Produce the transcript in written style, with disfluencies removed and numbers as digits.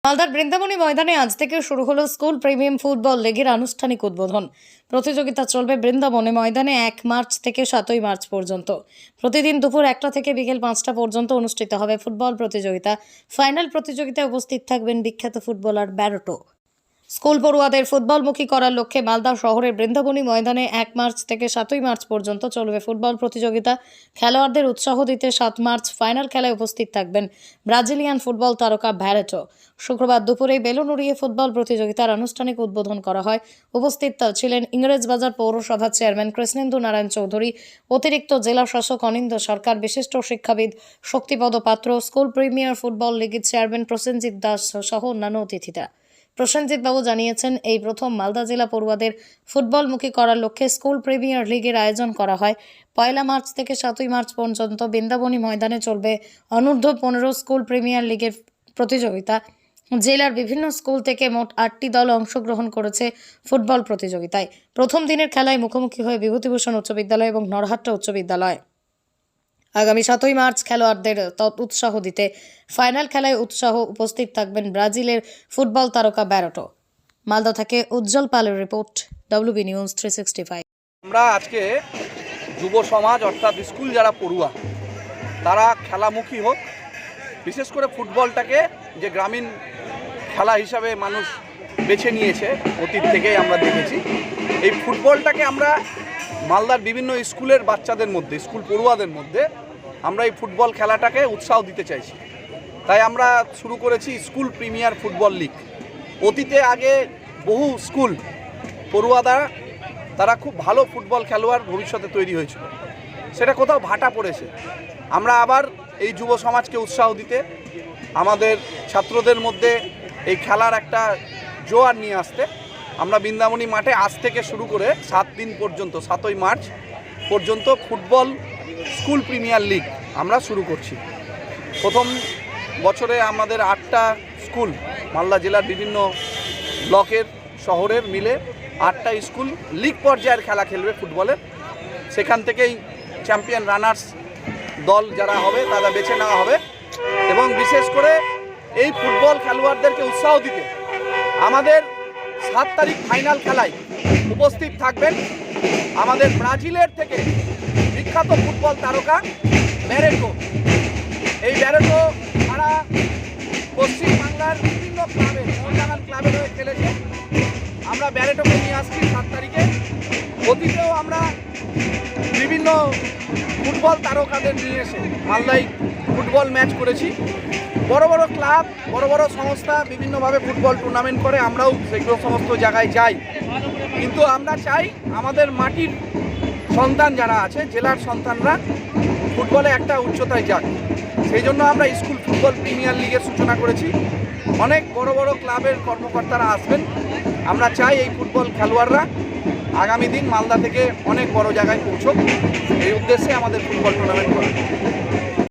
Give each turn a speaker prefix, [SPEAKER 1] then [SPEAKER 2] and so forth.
[SPEAKER 1] মালদার বৃন্দাবনী ময়দানে আজ থেকে শুরু হলো স্কুল প্রিমিয়াম ফুটবল লিগের আনুষ্ঠানিক উদ্বোধন। প্রতিযোগিতা চলবে বৃন্দাবনী ময়দানে 1 মার্চ থেকে 7 মার্চ পর্যন্ত। প্রতিদিন দুপুর 1টা থেকে বিকেল 5টা পর্যন্ত অনুষ্ঠিত হবে ফুটবল প্রতিযোগিতা। ফাইনাল প্রতিযোগিতায় উপস্থিত থাকবেন বিখ্যাত ফুটবলার ব্যারোটো। স্কুল পড়ুয়াদের ফুটবলমুখী করার লক্ষ্যে মালদা শহরের বৃন্দাবনী ময়দানে 1 মার্চ থেকে 7 মার্চ পর্যন্ত চলবে ফুটবল প্রতিযোগিতা। খেলোয়াড়দের উৎসাহ দিতে 7 মার্চ ফাইনাল খেলায় উপস্থিত থাকবেন ব্রাজিলিয়ান ফুটবল তারকা ব্যারোটো। শুক্রবার দুপুরে বেলুন উড়িয়ে ফুটবল প্রতিযোগিতার আনুষ্ঠানিক উদ্বোধন করা হয়। উপস্থিত ছিলেন ইংরেজবাজার পৌরসভার চেয়ারম্যান কৃষ্ণেন্দু নারায়ণ চৌধুরী, অতিরিক্ত জেলা শাসক অনিন্দ্য সরকার, বিশিষ্ট শিক্ষাবিদ শক্তিপদ পাত্র, স্কুল প্রিমিয়ার ফুটবল লিগের চেয়ারম্যান প্রসেনজিৎ দাস সহ অন্যান্য অতিথিরা। প্রসেনজিৎ বাবু জানিয়েছেন, এই প্রথম মালদা জেলা পড়ুয়াদের ফুটবলমুখী করার লক্ষ্যে স্কুল প্রিমিয়ার লিগের আয়োজন করা হয়। 1 মার্চ থেকে 7 মার্চ পর্যন্ত বৃন্দাবনী ময়দানে চলবে অনূর্ধ্ব 15 স্কুল প্রিমিয়ার লিগের প্রতিযোগিতা। জেলার বিভিন্ন স্কুল থেকে মোট 8টি দল অংশগ্রহণ করেছে ফুটবল প্রতিযোগিতায়। প্রথম দিনের খেলায় মুখোমুখি হয়ে বিভূতিভূষণ উচ্চ বিদ্যালয় এবং নরহাট্টা উচ্চ বিদ্যালয়। আগামী 7 মার্চ খেলোয়াড়দের উৎসাহ দিতে ফাইনাল খেলায় উপস্থিত থাকবেন ব্রাজিলের ফুটবল তারকা ব্যারোটো। মালদা থেকে উজ্জ্বল পালের রিপোর্ট, WB নিউজ 365।
[SPEAKER 2] আমরা আজকে যুব সমাজ অর্থাৎ স্কুল যারা পড়ুয়া তারা খেলামুখী হোক, বিশেষ করে ফুটবলটাকে যে গ্রামীণ খেলা হিসাবে মানুষ বেছে নিয়েছে অতীত থেকেই আমরা দেখেছি। এই ফুটবলটাকে আমরা মালদার বিভিন্ন স্কুলের বাচ্চাদের মধ্যে, স্কুল পড়ুয়াদের মধ্যে আমরা এই ফুটবল খেলাটাকে উৎসাহ দিতে চাইছি। তাই আমরা শুরু করেছি স্কুল প্রিমিয়ার ফুটবল লিগ। অতীতে আগে বহু স্কুল পড়ুয়ারা তারা খুব ভালো ফুটবল খেলোয়াড় ভবিষ্যতে তৈরি হয়েছিল, সেটা কোথাও ভাটা পড়েছে। আমরা আবার এই যুব সমাজকে উৎসাহ দিতে, আমাদের ছাত্রদের মধ্যে এই খেলার একটা জোয়ার নিয়ে আসতে আমরা বৃন্দাবনী মাঠে আজ থেকে শুরু করে 7 দিন পর্যন্ত 7 মার্চ পর্যন্ত ফুটবল স্কুল প্রিমিয়ার লিগ আমরা শুরু করছি। প্রথম বছরে আমাদের 8টা স্কুল মালদা জেলার বিভিন্ন ব্লকের শহরের মিলে 8টা স্কুল লিগ পর্যায়ের খেলা খেলবে ফুটবলের। সেখান থেকেই চ্যাম্পিয়ন রানার্স দল যারা হবে তারা বেছে নেওয়া হবে। এবং বিশেষ করে এই ফুটবল খেলোয়াড়দেরকে উৎসাহ দিতে আমাদের 7 তারিখ ফাইনাল খেলায় উপস্থিত থাকবেন আমাদের ব্রাজিলের থেকে বিখ্যাত ফুটবল তারকা ব্যারোটো। এই ব্যারোটো সারা পশ্চিমবাংলার বিভিন্ন ক্লাবে, ক্লাবের হয়ে খেলেছে। আমরা ব্যারোটোকে নিয়ে আসছি 7 তারিখে। অতীতেও আমরা বিভিন্ন ফুটবল তারকাদের নিয়ে এসে মালদায় ফুটবল ম্যাচ করেছি। বড় বড় ক্লাব, বড় বড় সংস্থা বিভিন্নভাবে ফুটবল টুর্নামেন্ট করে, আমরাও সেগুলো সমস্ত জায়গায় যাই। কিন্তু আমরা চাই আমাদের মাটির সন্তান যারা আছে, জেলার সন্তানরা ফুটবলে একটা উচ্চতায় যাক। সেই জন্য আমরা স্কুল ফুটবল প্রিমিয়ার লিগের সূচনা করেছি। অনেক বড় বড় ক্লাবের কর্মকর্তারা আসবেন। আমরা চাই এই ফুটবল খেলোয়াড়রা আগামী দিন মালদা থেকে অনেক বড় জায়গায় পৌঁছক, এই উদ্দেশ্যে আমাদের ফুটবল টুর্নামেন্ট করা।